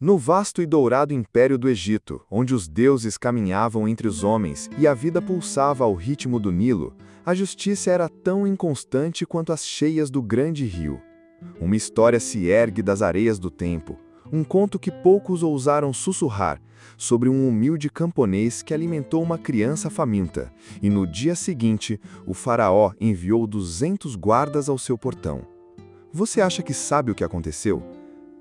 No vasto e dourado império do Egito, onde os deuses caminhavam entre os homens e a vida pulsava ao ritmo do Nilo, a justiça era tão inconstante quanto as cheias do grande rio. Uma história se ergue das areias do tempo, um conto que poucos ousaram sussurrar, sobre um humilde camponês que alimentou uma criança faminta, e no dia seguinte, o faraó enviou 200 guardas ao seu portão. Você acha que sabe o que aconteceu?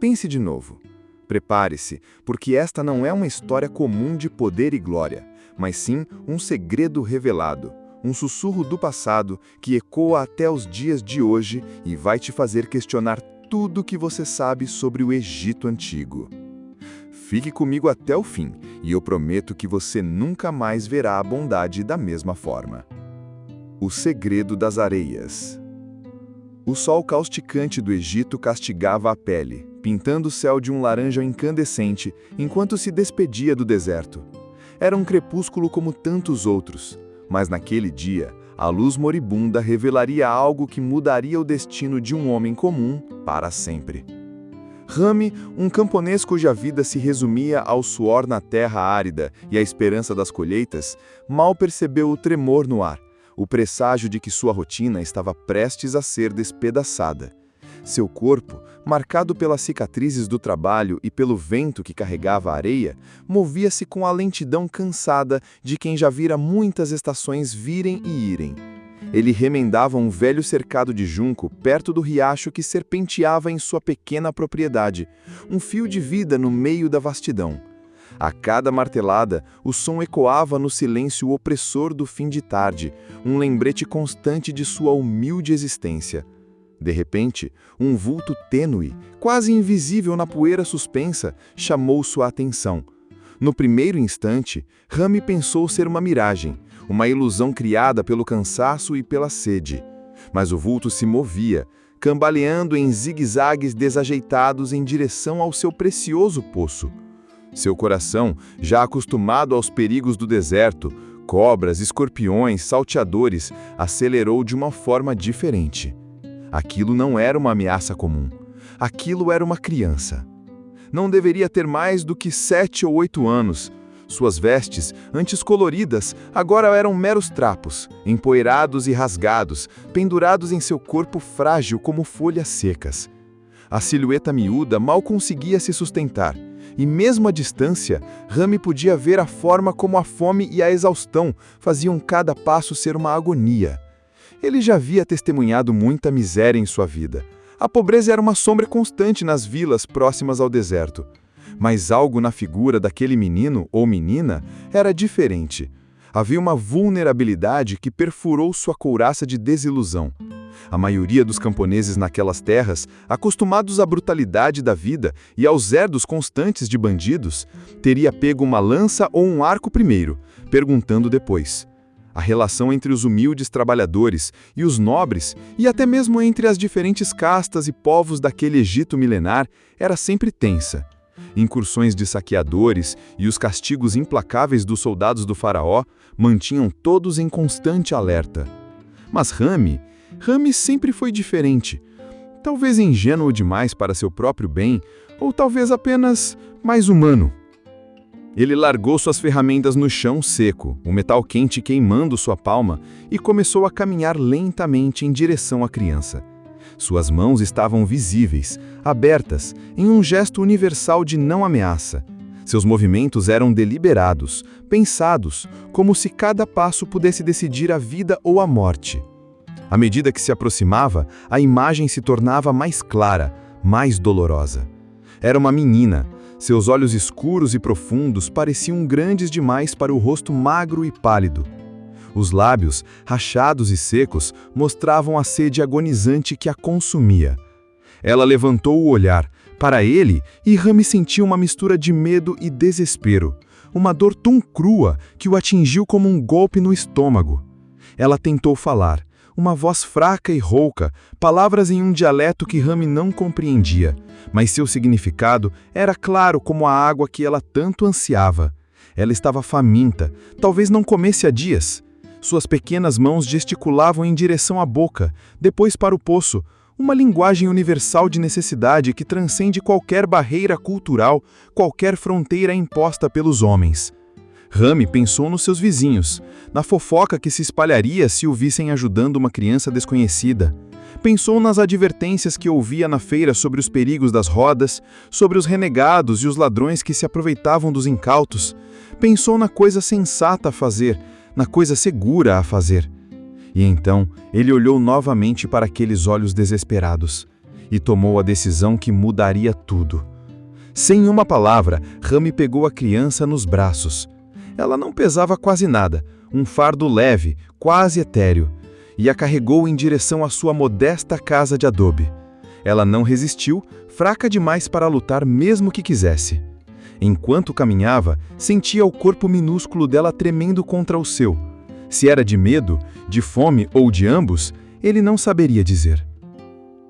Pense de novo. Prepare-se, porque esta não é uma história comum de poder e glória, mas sim um segredo revelado, um sussurro do passado que ecoa até os dias de hoje e vai te fazer questionar tudo o que você sabe sobre o Egito Antigo. Fique comigo até o fim, e eu prometo que você nunca mais verá a bondade da mesma forma. O segredo das areias. O sol causticante do Egito castigava a pele, pintando o céu de um laranja incandescente enquanto se despedia do deserto. Era um crepúsculo como tantos outros, mas naquele dia, a luz moribunda revelaria algo que mudaria o destino de um homem comum para sempre. Rami, um camponês cuja vida se resumia ao suor na terra árida e à esperança das colheitas, mal percebeu o tremor no ar, o presságio de que sua rotina estava prestes a ser despedaçada. Seu corpo, marcado pelas cicatrizes do trabalho e pelo vento que carregava a areia, movia-se com a lentidão cansada de quem já vira muitas estações virem e irem. Ele remendava um velho cercado de junco perto do riacho que serpenteava em sua pequena propriedade, um fio de vida no meio da vastidão. A cada martelada, o som ecoava no silêncio opressor do fim de tarde, um lembrete constante de sua humilde existência. De repente, um vulto tênue, quase invisível na poeira suspensa, chamou sua atenção. No primeiro instante, Rami pensou ser uma miragem, uma ilusão criada pelo cansaço e pela sede. Mas o vulto se movia, cambaleando em zigue-zagues desajeitados em direção ao seu precioso poço. Seu coração, já acostumado aos perigos do deserto, cobras, escorpiões, salteadores, acelerou de uma forma diferente. Aquilo não era uma ameaça comum. Aquilo era uma criança. Não deveria ter mais do que 7 ou 8 anos. Suas vestes, antes coloridas, agora eram meros trapos, empoeirados e rasgados, pendurados em seu corpo frágil como folhas secas. A silhueta miúda mal conseguia se sustentar, e mesmo à distância, Rami podia ver a forma como a fome e a exaustão faziam cada passo ser uma agonia. Ele já havia testemunhado muita miséria em sua vida. A pobreza era uma sombra constante nas vilas próximas ao deserto. Mas algo na figura daquele menino ou menina era diferente. Havia uma vulnerabilidade que perfurou sua couraça de desilusão. A maioria dos camponeses naquelas terras, acostumados à brutalidade da vida e aos herdos constantes de bandidos, teria pego uma lança ou um arco primeiro, perguntando depois. A relação entre os humildes trabalhadores e os nobres, e até mesmo entre as diferentes castas e povos daquele Egito milenar, era sempre tensa. Incursões de saqueadores e os castigos implacáveis dos soldados do faraó mantinham todos em constante alerta. Mas Rami sempre foi diferente. Talvez ingênuo demais para seu próprio bem, ou talvez apenas mais humano. Ele largou suas ferramentas no chão seco, o metal quente queimando sua palma, e começou a caminhar lentamente em direção à criança. Suas mãos estavam visíveis, abertas, em um gesto universal de não ameaça. Seus movimentos eram deliberados, pensados, como se cada passo pudesse decidir a vida ou a morte. À medida que se aproximava, a imagem se tornava mais clara, mais dolorosa. Era uma menina. Seus olhos escuros e profundos pareciam grandes demais para o rosto magro e pálido. Os lábios, rachados e secos, mostravam a sede agonizante que a consumia. Ela levantou o olhar para ele e Rami sentiu uma mistura de medo e desespero, uma dor tão crua que o atingiu como um golpe no estômago. Ela tentou falar, uma voz fraca e rouca, palavras em um dialeto que Rami não compreendia, mas seu significado era claro como a água que ela tanto ansiava. Ela estava faminta, talvez não comesse há dias. Suas pequenas mãos gesticulavam em direção à boca, depois para o poço, uma linguagem universal de necessidade que transcende qualquer barreira cultural, qualquer fronteira imposta pelos homens. Rami pensou nos seus vizinhos, na fofoca que se espalharia se o vissem ajudando uma criança desconhecida. Pensou nas advertências que ouvia na feira sobre os perigos das rodas, sobre os renegados e os ladrões que se aproveitavam dos incautos. Pensou na coisa sensata a fazer, na coisa segura a fazer. E então ele olhou novamente para aqueles olhos desesperados e tomou a decisão que mudaria tudo. Sem uma palavra, Rami pegou a criança nos braços. Ela não pesava quase nada, um fardo leve, quase etéreo, e a carregou em direção à sua modesta casa de adobe. Ela não resistiu, fraca demais para lutar mesmo que quisesse. Enquanto caminhava, sentia o corpo minúsculo dela tremendo contra o seu. Se era de medo, de fome ou de ambos, ele não saberia dizer.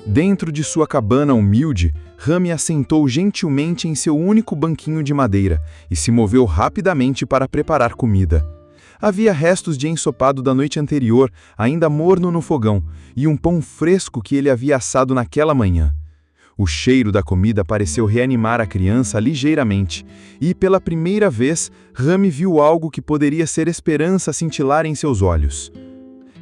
Dentro de sua cabana humilde, Rami assentou gentilmente em seu único banquinho de madeira e se moveu rapidamente para preparar comida. Havia restos de ensopado da noite anterior, ainda morno no fogão, e um pão fresco que ele havia assado naquela manhã. O cheiro da comida pareceu reanimar a criança ligeiramente, e pela primeira vez, Rami viu algo que poderia ser esperança cintilar em seus olhos.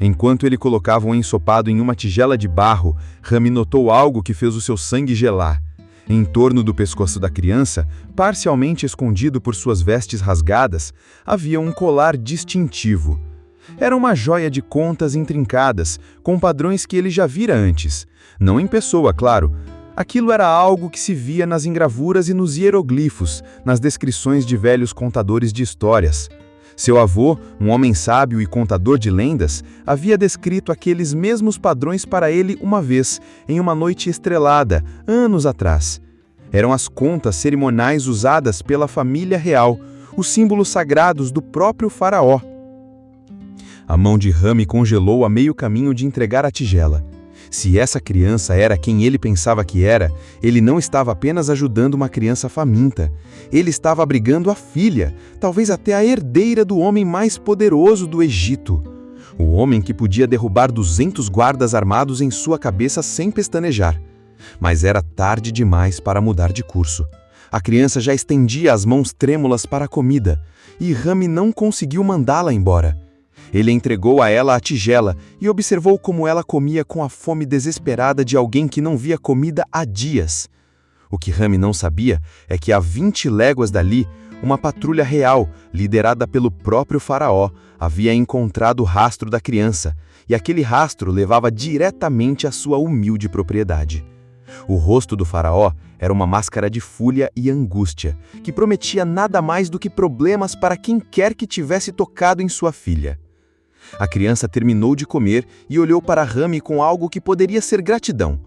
Enquanto ele colocava um ensopado em uma tigela de barro, Rami notou algo que fez o seu sangue gelar. Em torno do pescoço da criança, parcialmente escondido por suas vestes rasgadas, havia um colar distintivo. Era uma joia de contas intrincadas, com padrões que ele já vira antes. Não em pessoa, claro. Aquilo era algo que se via nas engravuras e nos hieroglifos, nas descrições de velhos contadores de histórias. Seu avô, um homem sábio e contador de lendas, havia descrito aqueles mesmos padrões para ele uma vez, em uma noite estrelada, anos atrás. Eram as contas cerimoniais usadas pela família real, os símbolos sagrados do próprio faraó. A mão de Rami congelou a meio caminho de entregar a tigela. Se essa criança era quem ele pensava que era, ele não estava apenas ajudando uma criança faminta. Ele estava abrigando a filha, talvez até a herdeira do homem mais poderoso do Egito. O homem que podia derrubar 200 guardas armados em sua cabeça sem pestanejar. Mas era tarde demais para mudar de curso. A criança já estendia as mãos trêmulas para a comida, e Rami não conseguiu mandá-la embora. Ele entregou a ela a tigela e observou como ela comia com a fome desesperada de alguém que não via comida há dias. O que Rami não sabia é que a 20 léguas dali, uma patrulha real, liderada pelo próprio faraó, havia encontrado o rastro da criança, e aquele rastro levava diretamente à sua humilde propriedade. O rosto do faraó era uma máscara de fúria e angústia, que prometia nada mais do que problemas para quem quer que tivesse tocado em sua filha. A criança terminou de comer e olhou para Rami com algo que poderia ser gratidão.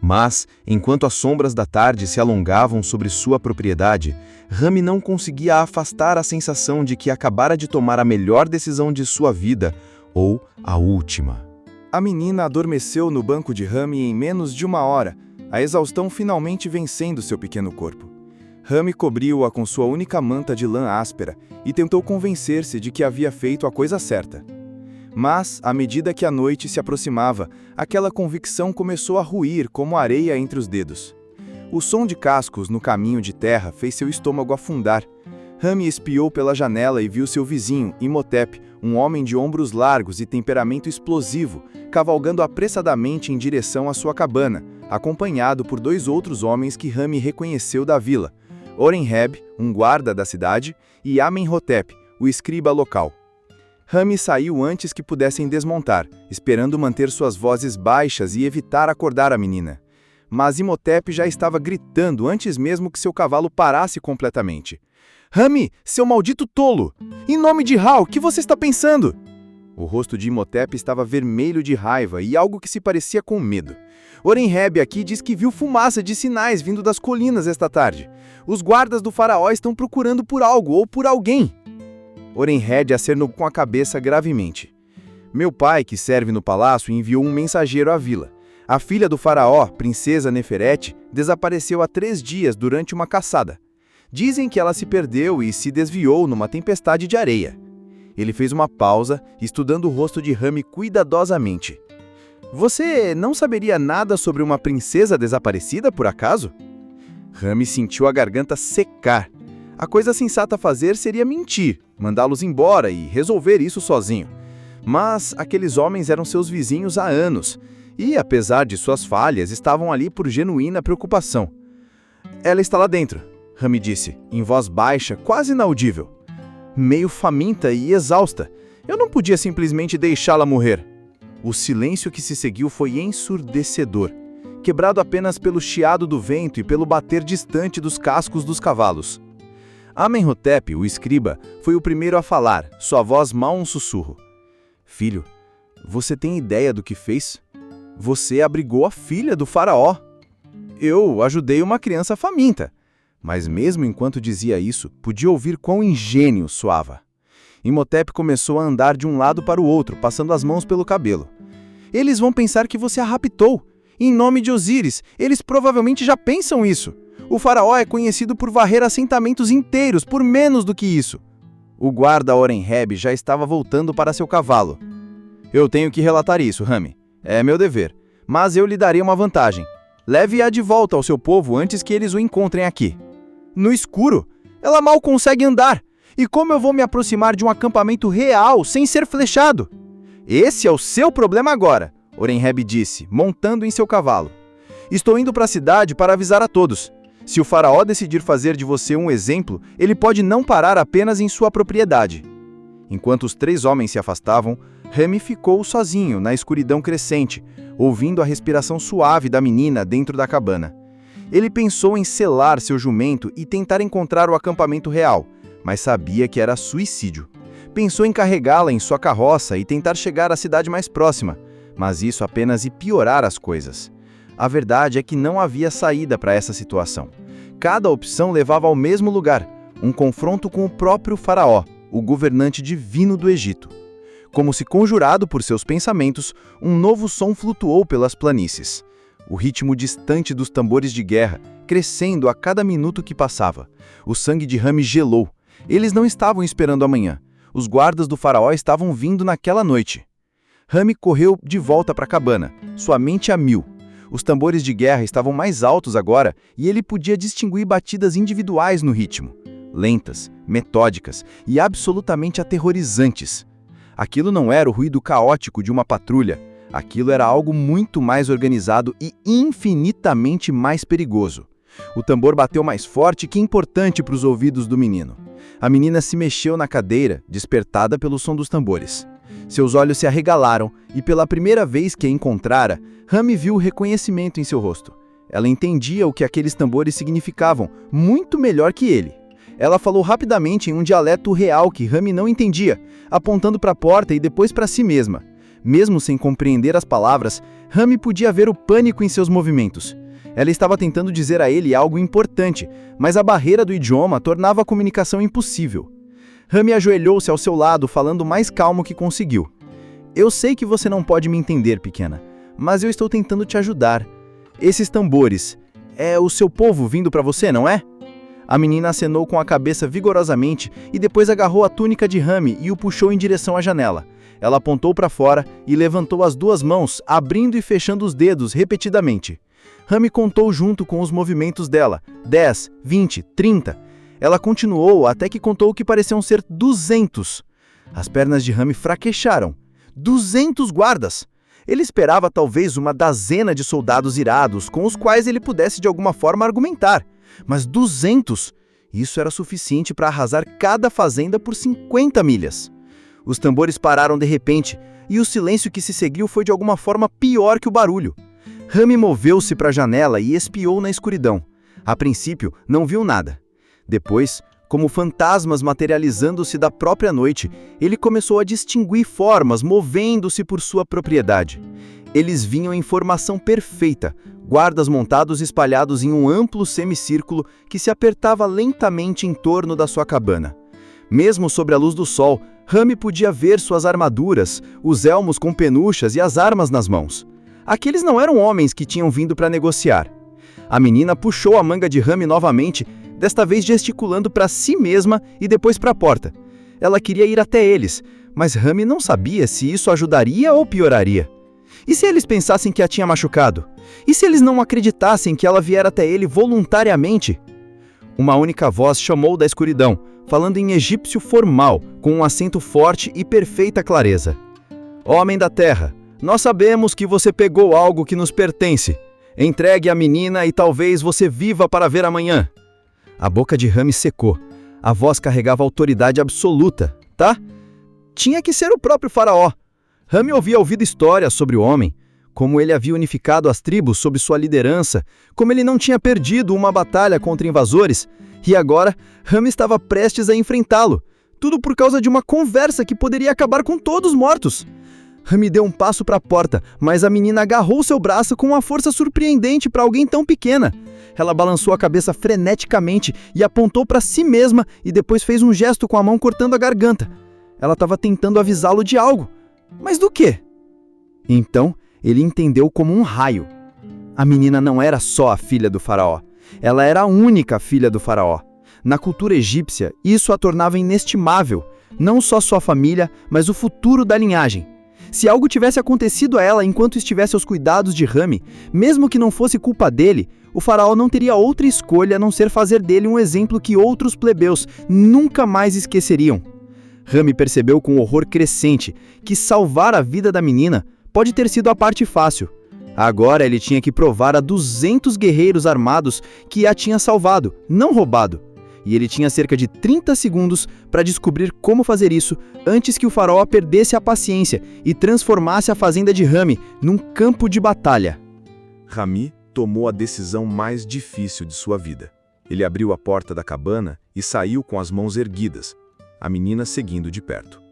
Mas, enquanto as sombras da tarde se alongavam sobre sua propriedade, Rami não conseguia afastar a sensação de que acabara de tomar a melhor decisão de sua vida, ou a última. A menina adormeceu no banco de Rami em menos de 1 hora, a exaustão finalmente vencendo seu pequeno corpo. Rami cobriu-a com sua única manta de lã áspera e tentou convencer-se de que havia feito a coisa certa. Mas, à medida que a noite se aproximava, aquela convicção começou a ruir como areia entre os dedos. O som de cascos no caminho de terra fez seu estômago afundar. Rami espiou pela janela e viu seu vizinho, Imhotep, um homem de ombros largos e temperamento explosivo, cavalgando apressadamente em direção à sua cabana, acompanhado por 2 outros homens que Rami reconheceu da vila, Horemheb, um guarda da cidade, e Amenhotep, o escriba local. Rami saiu antes que pudessem desmontar, esperando manter suas vozes baixas e evitar acordar a menina. Mas Imhotep já estava gritando antes mesmo que seu cavalo parasse completamente. "Rami, seu maldito tolo! Em nome de Ra, o que você está pensando?" O rosto de Imhotep estava vermelho de raiva e algo que se parecia com medo. Horemheb aqui diz que viu fumaça de sinais vindo das colinas esta tarde. Os guardas do faraó estão procurando por algo ou por alguém. Horemheb acenou com a cabeça gravemente. "Meu pai, que serve no palácio, enviou um mensageiro à vila. A filha do faraó, princesa Neferete, desapareceu há 3 dias durante uma caçada. Dizem que ela se perdeu e se desviou numa tempestade de areia." Ele fez uma pausa, estudando o rosto de Rami cuidadosamente. Você não saberia nada sobre uma princesa desaparecida, por acaso? Rami sentiu a garganta secar. A coisa sensata a fazer seria mentir, mandá-los embora e resolver isso sozinho. Mas aqueles homens eram seus vizinhos há anos, e, apesar de suas falhas, estavam ali por genuína preocupação. Ela está lá dentro, Rami disse, em voz baixa, quase inaudível. Meio faminta e exausta. Eu não podia simplesmente deixá-la morrer. O silêncio que se seguiu foi ensurdecedor, quebrado apenas pelo chiado do vento e pelo bater distante dos cascos dos cavalos. Amenhotep, o escriba, foi o primeiro a falar, sua voz mal um sussurro. Filho, você tem ideia do que fez? Você abrigou a filha do faraó. Eu ajudei uma criança faminta. Mas mesmo enquanto dizia isso, podia ouvir quão ingênuo soava. Imhotep começou a andar de um lado para o outro, passando as mãos pelo cabelo. Eles vão pensar que você a raptou. Em nome de Osíris, eles provavelmente já pensam isso. O faraó é conhecido por varrer assentamentos inteiros por menos do que isso. O guarda Orenheb já estava voltando para seu cavalo. Eu tenho que relatar isso, Rami. É meu dever. Mas eu lhe darei uma vantagem. Leve-a de volta ao seu povo antes que eles o encontrem aqui. No escuro? Ela mal consegue andar. E como eu vou me aproximar de um acampamento real sem ser flechado? Esse é o seu problema agora, Orenheb disse, montando em seu cavalo. Estou indo para a cidade para avisar a todos. Se o faraó decidir fazer de você um exemplo, ele pode não parar apenas em sua propriedade. Enquanto os 3 homens se afastavam, Rami ficou sozinho na escuridão crescente, ouvindo a respiração suave da menina dentro da cabana. Ele pensou em selar seu jumento e tentar encontrar o acampamento real, mas sabia que era suicídio. Pensou em carregá-la em sua carroça e tentar chegar à cidade mais próxima, mas isso apenas ia piorar as coisas. A verdade é que não havia saída para essa situação. Cada opção levava ao mesmo lugar, um confronto com o próprio faraó, o governante divino do Egito. Como se conjurado por seus pensamentos, um novo som flutuou pelas planícies. O ritmo distante dos tambores de guerra, crescendo a cada minuto que passava. O sangue de Rami gelou. Eles não estavam esperando amanhã. Os guardas do faraó estavam vindo naquela noite. Rami correu de volta para a cabana, sua mente a mil. Os tambores de guerra estavam mais altos agora e ele podia distinguir batidas individuais no ritmo. Lentas, metódicas e absolutamente aterrorizantes. Aquilo não era o ruído caótico de uma patrulha. Aquilo era algo muito mais organizado e infinitamente mais perigoso. O tambor bateu mais forte que importante para os ouvidos do menino. A menina se mexeu na cadeira, despertada pelo som dos tambores. Seus olhos se arregalaram e pela primeira vez que a encontrara, Rami viu o reconhecimento em seu rosto. Ela entendia o que aqueles tambores significavam, muito melhor que ele. Ela falou rapidamente em um dialeto real que Rami não entendia, apontando para a porta e depois para si mesma. Mesmo sem compreender as palavras, Rami podia ver o pânico em seus movimentos. Ela estava tentando dizer a ele algo importante, mas a barreira do idioma tornava a comunicação impossível. Rami ajoelhou-se ao seu lado, falando o mais calmo que conseguiu. Eu sei que você não pode me entender, pequena, mas eu estou tentando te ajudar. Esses tambores, é o seu povo vindo para você, não é? A menina acenou com a cabeça vigorosamente e depois agarrou a túnica de Rami e o puxou em direção à janela. Ela apontou para fora e levantou as 2 mãos, abrindo e fechando os dedos repetidamente. Rami contou junto com os movimentos dela, 10, 20, 30. Ela continuou até que contou o que pareciam ser 200. As pernas de Rami fraquejaram. 200 guardas! Ele esperava talvez uma dazena de soldados irados com os quais ele pudesse de alguma forma argumentar. Mas 200? Isso era suficiente para arrasar cada fazenda por 50 milhas. Os tambores pararam de repente, e o silêncio que se seguiu foi de alguma forma pior que o barulho. Rami moveu-se para a janela e espiou na escuridão. A princípio, não viu nada. Depois, como fantasmas materializando-se da própria noite, ele começou a distinguir formas movendo-se por sua propriedade. Eles vinham em formação perfeita, guardas montados espalhados em um amplo semicírculo que se apertava lentamente em torno da sua cabana. Mesmo sob a luz do sol, Rami podia ver suas armaduras, os elmos com penuchas e as armas nas mãos. Aqueles não eram homens que tinham vindo para negociar. A menina puxou a manga de Rami novamente, desta vez gesticulando para si mesma e depois para a porta. Ela queria ir até eles, mas Rami não sabia se isso ajudaria ou pioraria. E se eles pensassem que a tinha machucado? E se eles não acreditassem que ela viera até ele voluntariamente? Uma única voz chamou da escuridão, falando em egípcio formal, com um acento forte e perfeita clareza. Homem da terra, nós sabemos que você pegou algo que nos pertence. Entregue a menina e talvez você viva para ver amanhã. A boca de Rami secou. A voz carregava autoridade absoluta, tá? Tinha que ser o próprio faraó. Rami havia ouvido histórias sobre o homem, como ele havia unificado as tribos sob sua liderança, como ele não tinha perdido uma batalha contra invasores, e agora Rami estava prestes a enfrentá-lo. Tudo por causa de uma conversa que poderia acabar com todos mortos. Rami deu um passo para a porta, mas a menina agarrou seu braço com uma força surpreendente para alguém tão pequena. Ela balançou a cabeça freneticamente e apontou para si mesma e depois fez um gesto com a mão cortando a garganta. Ela estava tentando avisá-lo de algo. Mas do quê? Então, ele entendeu como um raio. A menina não era só a filha do faraó. Ela era a única filha do faraó. Na cultura egípcia, isso a tornava inestimável. Não só sua família, mas o futuro da linhagem. Se algo tivesse acontecido a ela enquanto estivesse aos cuidados de Rami, mesmo que não fosse culpa dele, o faraó não teria outra escolha a não ser fazer dele um exemplo que outros plebeus nunca mais esqueceriam. Rami percebeu com horror crescente que salvar a vida da menina pode ter sido a parte fácil. Agora ele tinha que provar a 200 guerreiros armados que a tinha salvado, não roubado. E ele tinha cerca de 30 segundos para descobrir como fazer isso antes que o faraó perdesse a paciência e transformasse a fazenda de Rami num campo de batalha. Rami tomou a decisão mais difícil de sua vida. Ele abriu a porta da cabana e saiu com as mãos erguidas, a menina seguindo de perto.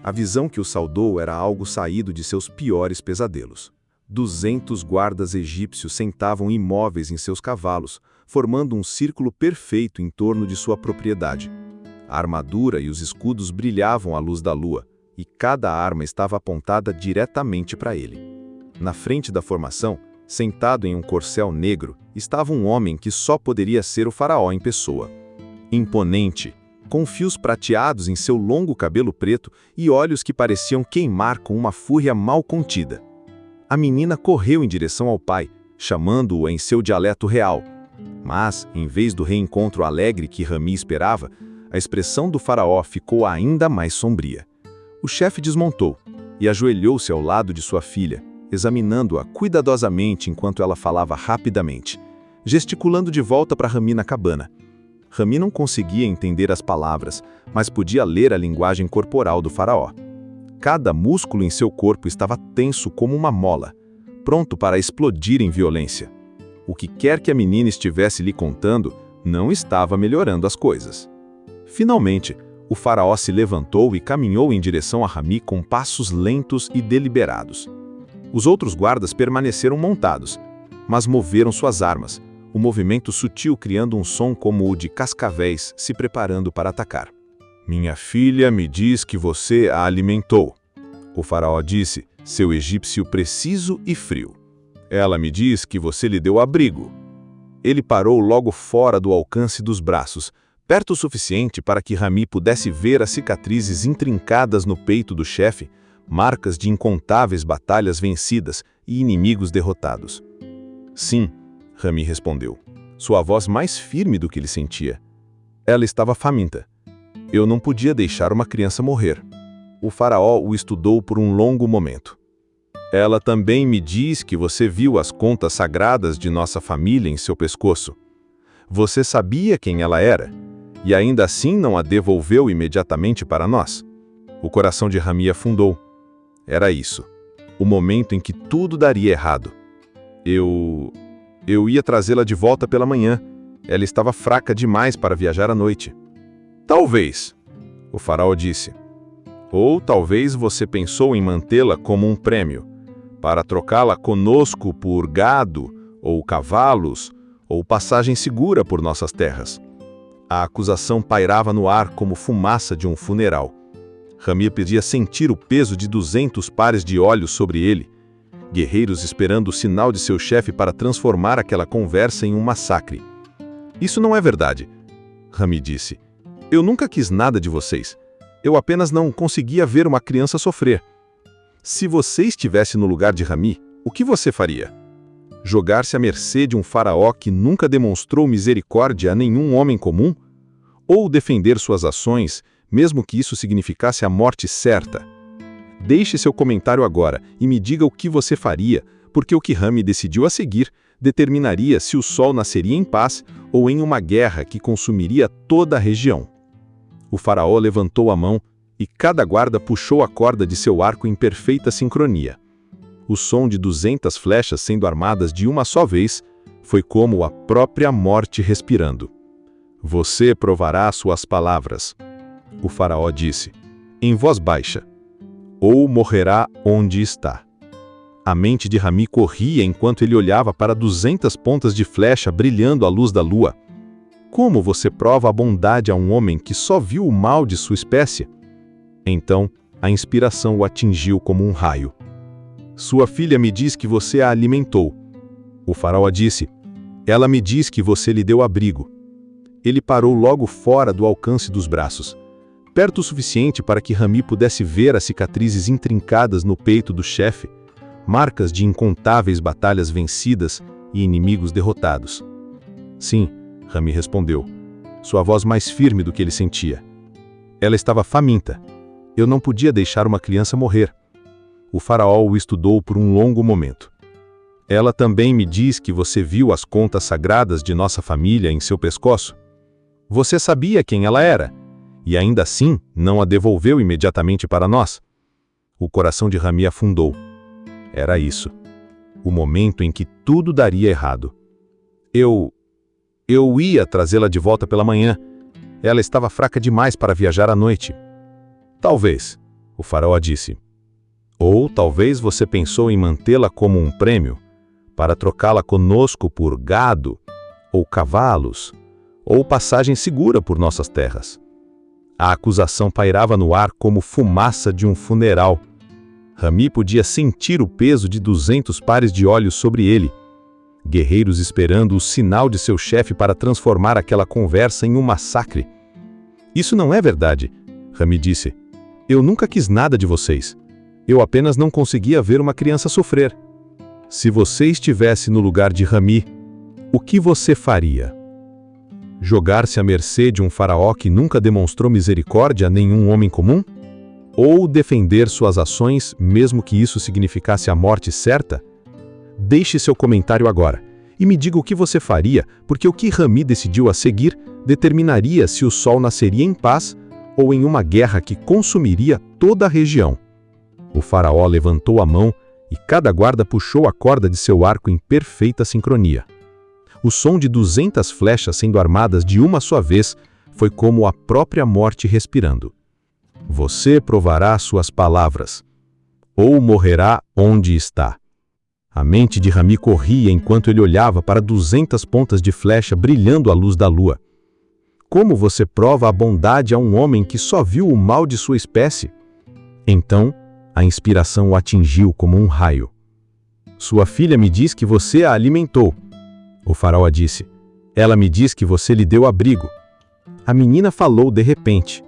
A visão que o saudou era algo saído de seus piores pesadelos. 200 guardas egípcios sentavam imóveis em seus cavalos, formando um círculo perfeito em torno de sua propriedade. A armadura e os escudos brilhavam à luz da lua, e cada arma estava apontada diretamente para ele. Na frente da formação, sentado em um corcel negro, estava um homem que só poderia ser o faraó em pessoa. Imponente, com fios prateados em seu longo cabelo preto e olhos que pareciam queimar com uma fúria mal contida. A menina correu em direção ao pai, chamando-o em seu dialeto real. Mas, em vez do reencontro alegre que Rami esperava, a expressão do faraó ficou ainda mais sombria. O chefe desmontou e ajoelhou-se ao lado de sua filha, examinando-a cuidadosamente enquanto ela falava rapidamente, gesticulando de volta para Rami na cabana. Rami não conseguia entender as palavras, mas podia ler a linguagem corporal do faraó. Cada músculo em seu corpo estava tenso como uma mola, pronto para explodir em violência. O que quer que a menina estivesse lhe contando não estava melhorando as coisas. Finalmente, o faraó se levantou e caminhou em direção a Rami com passos lentos e deliberados. Os outros guardas permaneceram montados, mas moveram suas armas, o movimento sutil criando um som como o de cascavéis se preparando para atacar. "Minha filha me diz que você a alimentou", o faraó disse, seu egípcio preciso e frio. "Ela me diz que você lhe deu abrigo." Ele parou logo fora do alcance dos braços, perto o suficiente para que Rami pudesse ver as cicatrizes intrincadas no peito do chefe, marcas de incontáveis batalhas vencidas e inimigos derrotados. "Sim", Rami respondeu, sua voz mais firme do que ele sentia. Ela estava faminta. "Eu não podia deixar uma criança morrer." O faraó o estudou por um longo momento. "Ela também me diz que você viu as contas sagradas de nossa família em seu pescoço. Você sabia quem ela era, e ainda assim não a devolveu imediatamente para nós." O coração de Rami afundou. Era isso. O momento em que tudo daria errado. Eu ia trazê-la de volta pela manhã. Ela estava fraca demais para viajar à noite." "Talvez", o faraó disse. "Ou talvez você pensou em mantê-la como um prêmio, para trocá-la conosco por gado, ou cavalos, ou passagem segura por nossas terras." A acusação pairava no ar como fumaça de um funeral. Rami podia sentir o peso de 200 pares de olhos sobre ele, guerreiros esperando o sinal de seu chefe para transformar aquela conversa em um massacre. "Isso não é verdade", Rami disse. "Eu nunca quis nada de vocês. Eu apenas não conseguia ver uma criança sofrer." Se você estivesse no lugar de Rami, o que você faria? Jogar-se à mercê de um faraó que nunca demonstrou misericórdia a nenhum homem comum? Ou defender suas ações, mesmo que isso significasse a morte certa? Deixe seu comentário agora e me diga o que você faria, porque o que Rami decidiu a seguir determinaria se o sol nasceria em paz ou em uma guerra que consumiria toda a região. O faraó levantou a mão e cada guarda puxou a corda de seu arco em perfeita sincronia. O som de 200 flechas sendo armadas de uma só vez foi como a própria morte respirando. Você provará suas palavras, o faraó disse, em voz baixa, ou morrerá onde está. A mente de Rami corria enquanto ele olhava para 200 pontas de flecha brilhando à luz da lua. Como você prova a bondade a um homem que só viu o mal de sua espécie? Então, a inspiração o atingiu como um raio. Sua filha me diz que você a alimentou. O faraó disse, ela me diz que você lhe deu abrigo. Ele parou logo fora do alcance dos braços, perto o suficiente para que Rami pudesse ver as cicatrizes intrincadas no peito do chefe, marcas de incontáveis batalhas vencidas e inimigos derrotados. Sim, Rami respondeu, sua voz mais firme do que ele sentia. Ela estava faminta. Eu não podia deixar uma criança morrer. O faraó o estudou por um longo momento. Ela também me diz que você viu as contas sagradas de nossa família em seu pescoço. Você sabia quem ela era, e ainda assim não a devolveu imediatamente para nós. O coração de Rami afundou. Era isso. O momento em que tudo daria errado. Eu ia trazê-la de volta pela manhã. Ela estava fraca demais para viajar à noite. Talvez, o faraó disse. Ou talvez você pensou em mantê-la como um prêmio, para trocá-la conosco por gado, ou cavalos, ou passagem segura por nossas terras. A acusação pairava no ar como fumaça de um funeral. Rami podia sentir o peso de 200 pares de olhos sobre ele, guerreiros esperando o sinal de seu chefe para transformar aquela conversa em um massacre. Isso não é verdade, Rami disse. Eu nunca quis nada de vocês. Eu apenas não conseguia ver uma criança sofrer. Se você estivesse no lugar de Rami, o que você faria? Jogar-se à mercê de um faraó que nunca demonstrou misericórdia a nenhum homem comum? Ou defender suas ações, mesmo que isso significasse a morte certa? Deixe seu comentário agora e me diga o que você faria, porque o que Rami decidiu a seguir determinaria se o sol nasceria em paz ou em uma guerra que consumiria toda a região. O faraó levantou a mão e cada guarda puxou a corda de seu arco em perfeita sincronia. O som de 200 flechas sendo armadas de uma só vez foi como a própria morte respirando. Você provará suas palavras, ou morrerá onde está. A mente de Rami corria enquanto ele olhava para 200 pontas de flecha brilhando à luz da lua. Como você prova a bondade a um homem que só viu o mal de sua espécie? Então, a inspiração o atingiu como um raio. Sua filha me diz que você a alimentou. O faraó disse. Ela me diz que você lhe deu abrigo. A menina falou de repente,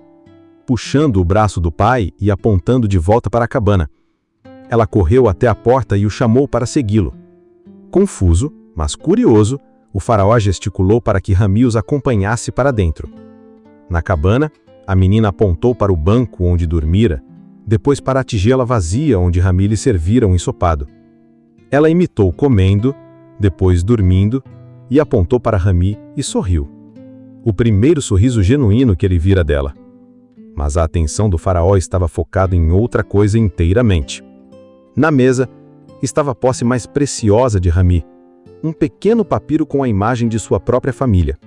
puxando o braço do pai e apontando de volta para a cabana. Ela correu até a porta e o chamou para segui-lo. Confuso, mas curioso, o faraó gesticulou para que Rami os acompanhasse para dentro. Na cabana, a menina apontou para o banco onde dormira, depois para a tigela vazia onde Rami lhe servira um ensopado. Ela imitou comendo, depois dormindo, e apontou para Rami e sorriu. O primeiro sorriso genuíno que ele vira dela. Mas a atenção do faraó estava focada em outra coisa inteiramente. Na mesa, estava a posse mais preciosa de Rami, um pequeno papiro com a imagem de sua própria família.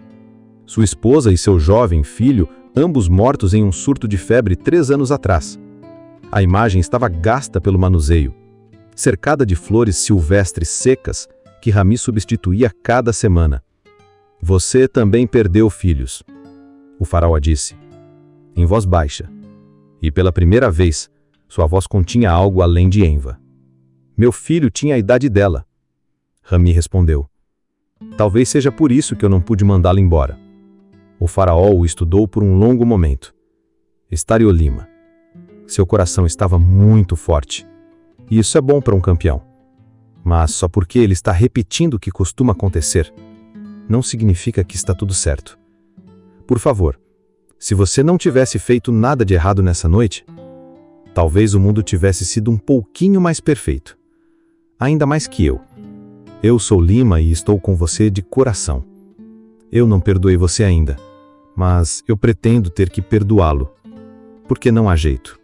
Sua esposa e seu jovem filho, ambos mortos em um surto de febre 3 anos atrás. A imagem estava gasta pelo manuseio, cercada de flores silvestres secas que Rami substituía cada semana. Você também perdeu filhos, o faraó disse, em voz baixa, e pela primeira vez, sua voz continha algo além de enva. Meu filho tinha a idade dela. Rami respondeu. Talvez seja por isso que eu não pude mandá-la embora. O faraó o estudou por um longo momento. Estariolima. Seu coração estava muito forte. E isso é bom para um campeão. Mas só porque ele está repetindo o que costuma acontecer, não significa que está tudo certo. Por favor, se você não tivesse feito nada de errado nessa noite, talvez o mundo tivesse sido um pouquinho mais perfeito. Ainda mais que eu. Eu sou Lima e estou com você de coração. Eu não perdoei você ainda, mas eu pretendo ter que perdoá-lo. Porque não há jeito.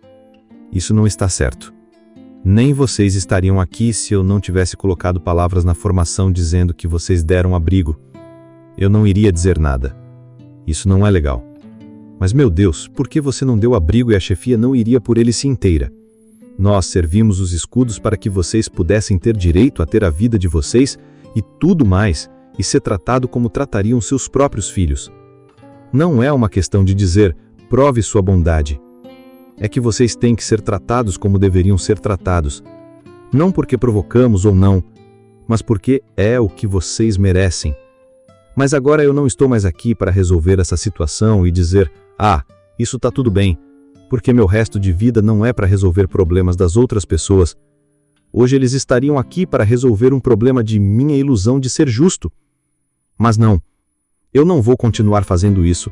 Isso não está certo. Nem vocês estariam aqui se eu não tivesse colocado palavras na formação dizendo que vocês deram abrigo. Eu não iria dizer nada. Isso não é legal. Mas, meu Deus, por que você não deu abrigo e a chefia não iria por ele-se inteira? Nós servimos os escudos para que vocês pudessem ter direito a ter a vida de vocês e tudo mais, e ser tratado como tratariam seus próprios filhos. Não é uma questão de dizer, prove sua bondade. É que vocês têm que ser tratados como deveriam ser tratados. Não porque provocamos ou não, mas porque é o que vocês merecem. Mas agora eu não estou mais aqui para resolver essa situação e dizer, isso tá tudo bem, porque meu resto de vida não é para resolver problemas das outras pessoas. Hoje eles estariam aqui para resolver um problema de minha ilusão de ser justo. Mas não, eu não vou continuar fazendo isso.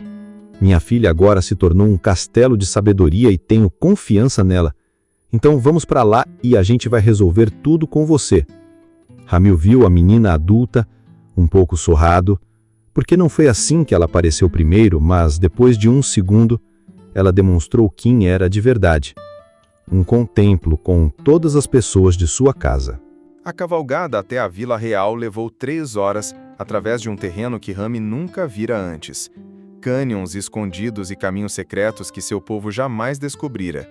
Minha filha agora se tornou um castelo de sabedoria e tenho confiança nela. Então vamos para lá e a gente vai resolver tudo com você. Ramil viu a menina adulta, um pouco sorrado, porque não foi assim que ela apareceu primeiro, mas depois de um segundo, ela demonstrou quem era de verdade. Um contemplo com todas as pessoas de sua casa. A cavalgada até a Vila Real levou 3 horas, através de um terreno que Rami nunca vira antes. Cânions escondidos e caminhos secretos que seu povo jamais descobrira.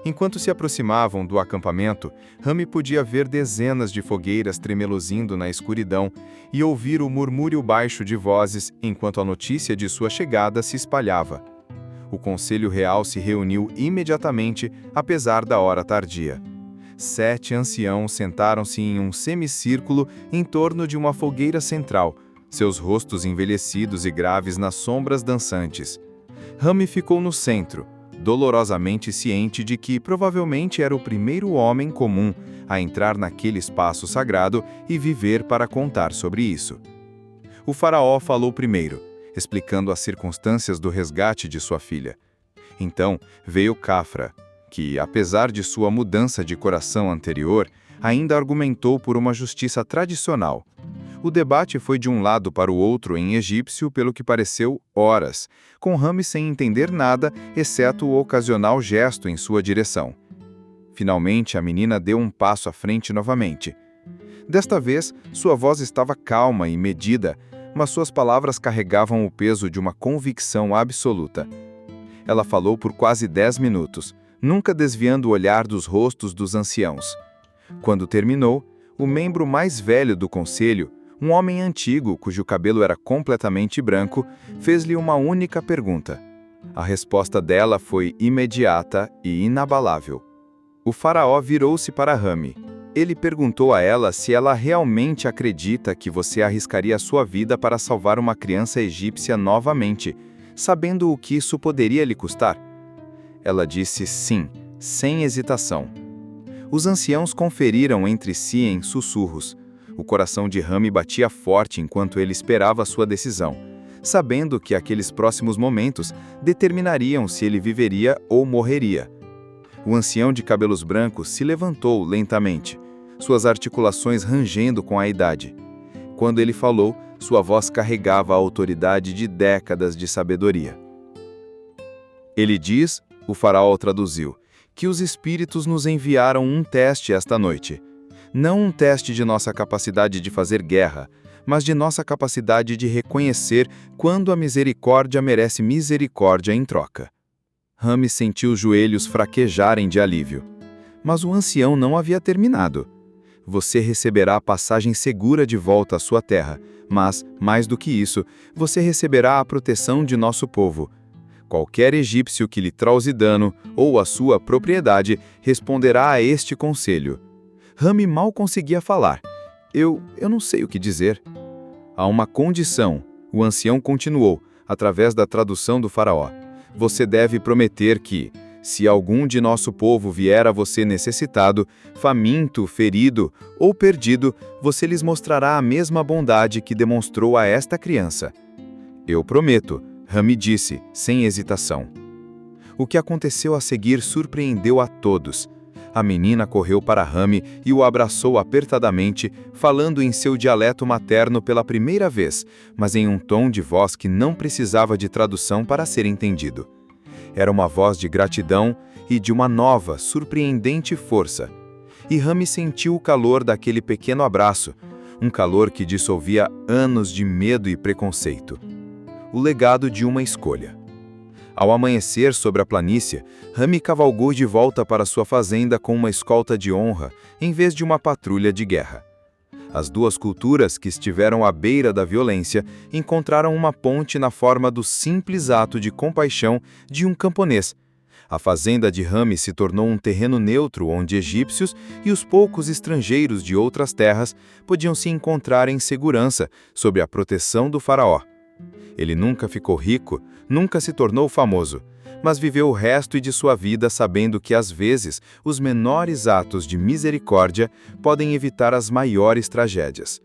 Enquanto se aproximavam do acampamento, Rami podia ver dezenas de fogueiras tremeluzindo na escuridão e ouvir o murmúrio baixo de vozes enquanto a notícia de sua chegada se espalhava. O Conselho Real se reuniu imediatamente, apesar da hora tardia. 7 anciãos sentaram-se em um semicírculo em torno de uma fogueira central, seus rostos envelhecidos e graves nas sombras dançantes. Rami ficou no centro, dolorosamente ciente de que provavelmente era o primeiro homem comum a entrar naquele espaço sagrado e viver para contar sobre isso. O faraó falou primeiro, explicando as circunstâncias do resgate de sua filha. Então veio Cafra, que, apesar de sua mudança de coração anterior, ainda argumentou por uma justiça tradicional. O debate foi de um lado para o outro em egípcio pelo que pareceu horas, com Rami sem entender nada, exceto o ocasional gesto em sua direção. Finalmente, a menina deu um passo à frente novamente. Desta vez, sua voz estava calma e medida, mas suas palavras carregavam o peso de uma convicção absoluta. Ela falou por quase 10 minutos, nunca desviando o olhar dos rostos dos anciãos. Quando terminou, o membro mais velho do conselho, um homem antigo cujo cabelo era completamente branco, fez-lhe uma única pergunta. A resposta dela foi imediata e inabalável. O faraó virou-se para Rami. Ele perguntou a ela se ela realmente acredita que você arriscaria a sua vida para salvar uma criança egípcia novamente, sabendo o que isso poderia lhe custar. Ela disse sim, sem hesitação. Os anciãos conferiram entre si em sussurros. O coração de Rami batia forte enquanto ele esperava sua decisão, sabendo que aqueles próximos momentos determinariam se ele viveria ou morreria. O ancião de cabelos brancos se levantou lentamente, suas articulações rangendo com a idade. Quando ele falou, sua voz carregava a autoridade de décadas de sabedoria. Ele diz, o faraó traduziu, que os espíritos nos enviaram um teste esta noite. Não um teste de nossa capacidade de fazer guerra, mas de nossa capacidade de reconhecer quando a misericórdia merece misericórdia em troca. Rami sentiu os joelhos fraquejarem de alívio. Mas o ancião não havia terminado. Você receberá a passagem segura de volta à sua terra, mas, mais do que isso, você receberá a proteção de nosso povo. Qualquer egípcio que lhe trause dano ou a sua propriedade responderá a este conselho. Rami mal conseguia falar. Eu não sei o que dizer. Há uma condição, o ancião continuou, através da tradução do faraó. Você deve prometer que, Se algum de nosso povo vier a você necessitado, faminto, ferido ou perdido, você lhes mostrará a mesma bondade que demonstrou a esta criança. Eu prometo, Rami disse, sem hesitação. O que aconteceu a seguir surpreendeu a todos. A menina correu para Rami e o abraçou apertadamente, falando em seu dialeto materno pela primeira vez, mas em um tom de voz que não precisava de tradução para ser entendido. Era uma voz de gratidão e de uma nova, surpreendente força. E Rami sentiu o calor daquele pequeno abraço, um calor que dissolvia anos de medo e preconceito. O legado de uma escolha. Ao amanhecer sobre a planície, Rami cavalgou de volta para sua fazenda com uma escolta de honra, em vez de uma patrulha de guerra. As duas culturas que estiveram à beira da violência encontraram uma ponte na forma do simples ato de compaixão de um camponês. A fazenda de Rami se tornou um terreno neutro onde egípcios e os poucos estrangeiros de outras terras podiam se encontrar em segurança sob a proteção do faraó. Ele nunca ficou rico, nunca se tornou famoso, mas viveu o resto de sua vida sabendo que às vezes os menores atos de misericórdia podem evitar as maiores tragédias.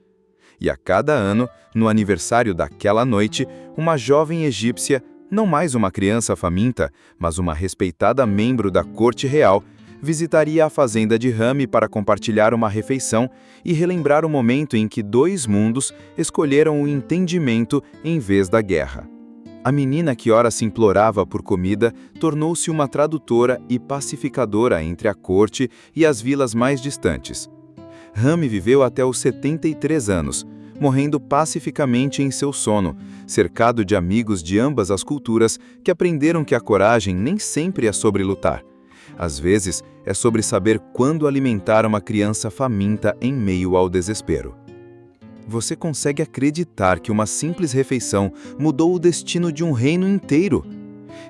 E a cada ano, no aniversário daquela noite, uma jovem egípcia, não mais uma criança faminta, mas uma respeitada membro da corte real, visitaria a fazenda de Rami para compartilhar uma refeição e relembrar o momento em que dois mundos escolheram o entendimento em vez da guerra. A menina que ora se implorava por comida tornou-se uma tradutora e pacificadora entre a corte e as vilas mais distantes. Rami viveu até os 73 anos, morrendo pacificamente em seu sono, cercado de amigos de ambas as culturas que aprenderam que a coragem nem sempre é sobre lutar. Às vezes, é sobre saber quando alimentar uma criança faminta em meio ao desespero. Você consegue acreditar que uma simples refeição mudou o destino de um reino inteiro?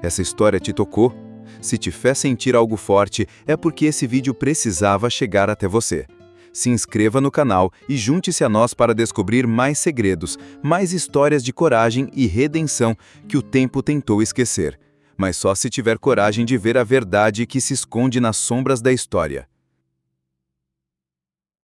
Essa história te tocou? Se te fez sentir algo forte, é porque esse vídeo precisava chegar até você. Se inscreva no canal e junte-se a nós para descobrir mais segredos, mais histórias de coragem e redenção que o tempo tentou esquecer. Mas só se tiver coragem de ver a verdade que se esconde nas sombras da história.